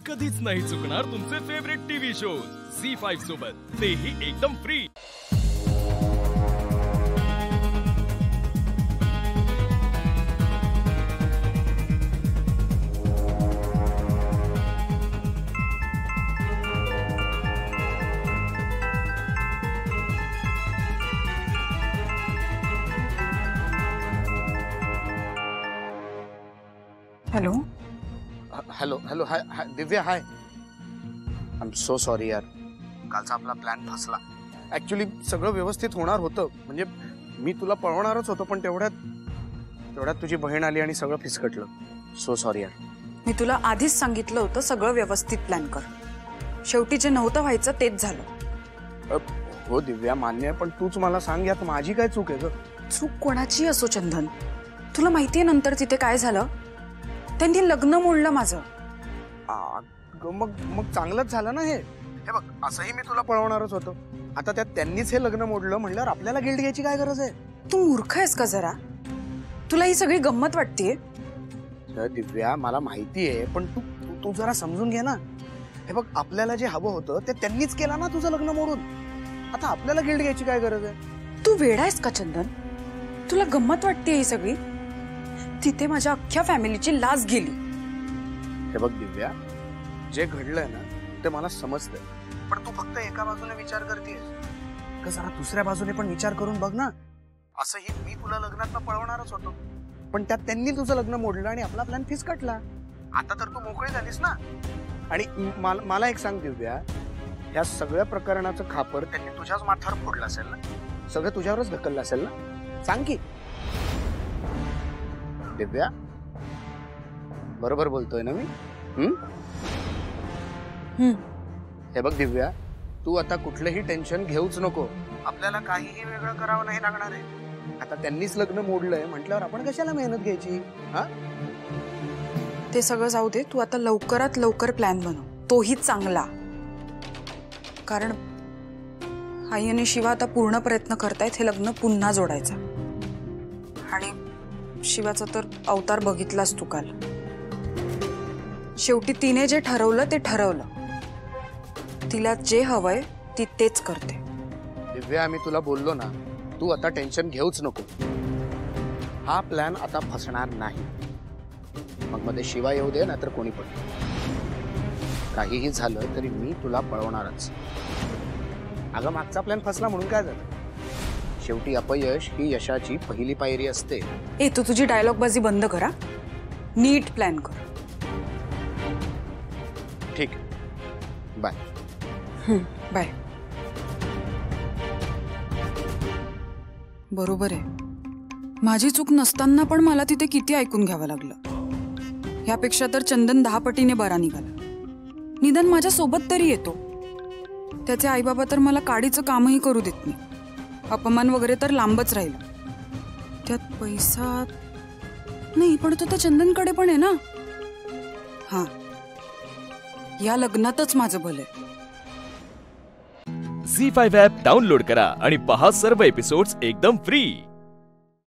कधीच नाही चुकणार तुमचे फेवरेट टीव्ही शोज झी5 सोबत, तेही एकदम free. Hello hello hello hi high Divya, high. I am so sorry यार, कालचा आपला प्लॅन फसला। ऍक्च्युली सगळं व्यवस्थित होणार होतं, म्हणजे मी तुला पळवणारच होतो, पण तेवढ्यात तुझी बहीण आली आणि सगळं फिसकटलं। सो सॉरी यार। मी तुला आधीच सांगितलं होतं सगळं व्यवस्थित प्लॅन कर, शेवटी जे नव्हतं व्हायचं तेच झालं। हो दिव्या, मान्य आहे, पण तूच मला सांग यात माझी काय चूक आहे ग? चूक कोणाची असो चंदन, तुला माहितीये नंतर तिथे काय झालं? त्यांनी लग्न मोडलं माझं। मग चांगलंच झालं ना हे बघ, असंही मी तुला पळवणारच होतो, आता त्यात त्यांनीच हे लग्न मोडलं म्हणल्यावर आपल्याला गिल्ट घ्यायची काय गरज आहे? तू मूर्ख आहेस का जरा? तुला ही सगळी गंमत वाटतेय? दिव्या मला माहिती आहे, पण तू जरा समजून घे ना। हे बघ, आपल्याला जे हवं होतं ते त्यांनीच केलं ना तुझं लग्न मोडून, आता आपल्याला गिल्ट घ्यायची काय गरज आहे? तू वेडा आहेस का चंदन? तुला गंमत वाटतेय ही सगळी? तिथे माझ्या अख्ख्या फॅमिलीची लाज गेली। हे बघ दिव्या, जे घडलंय ना ते मला समजतंय, पण तू फक्त एका बाजूने विचार करतेस का? जरा दुसऱ्या बाजूने पण विचार करून बघ ना। असंही मी तुला लग्नात पळवणारच होतो, पण त्यात त्यांनी तुझं लग्न मोडलं आणि आपला प्लॅन फिसकटला। आता तर तू मोकळी झालीस ना। आणि मला एक सांग दिव्या, या सगळ्या प्रकरणाचं खापर त्यांनी तुझ्याच माथ्यावर फोडलं असेल ना? सगळं तुझ्यावरच ढकललं असेल ना? सांग की दिव्या, बरोबर बोलतोय ना मी? हे बघ दिव्या, तू आता कुठलंही टेन्शन घेऊच नको, आपल्याला काहीही वेगळं करावं नाही लागणार आहे। आता त्यांनीच लग्न मोडलंय म्हटल्यावर आपण कशाला मेहनत घ्यायची? ते सगळं जाऊ दे, तू आता लवकरात लवकर प्लॅन बनव, तोही चांगला। कारण आई आणि शिवा आता पूर्ण प्रयत्न करतायत हे लग्न पुन्हा जोडायचा। आणि शिवाचा तर अवतार बघितलास तू काल। शेवटी तिने जे ठरवलं ते ठरवलं, तिला जे हवंय ती तेच करते। दिव्या, मी तुला बोललो ना, तू आता टेन्शन घेऊच नको, हा प्लॅन आता फसणार नाही। मग मध्ये शिवा येऊ दे, नाहीतर कोणी पण, काहीही झालं तरी मी तुला पळवणारच। अगं, मागचा प्लॅन फसला म्हणून काय झालं? शेवटी अपयश ही यशाची पहिली पायरी असते। ए, तू तुझी डायलॉग बाजी बंद करा, नीट प्लॅन कर। ठीक, बाय। बाय। बरोबर आहे, माझी चूक नसताना पण मला तिथे किती ऐकून घ्यावं लागलं। यापेक्षा तर चंदन 10 पटीने बरा निघाला, निदान माझ्या सोबत तरी येतो। त्याचे आई बाबा तर मला काडीचं कामही करू देत नाही, अपमान वगैरे तर लांबच राहिला। त्यात पैसा नाही, पण तो तर चंदनकडे पण आहे ना। हा, या लग्नातच माझं भलं आहे। झी5 ॲप डाउनलोड करा आणि पहा सर्व एपिसोड्स एकदम फ्री।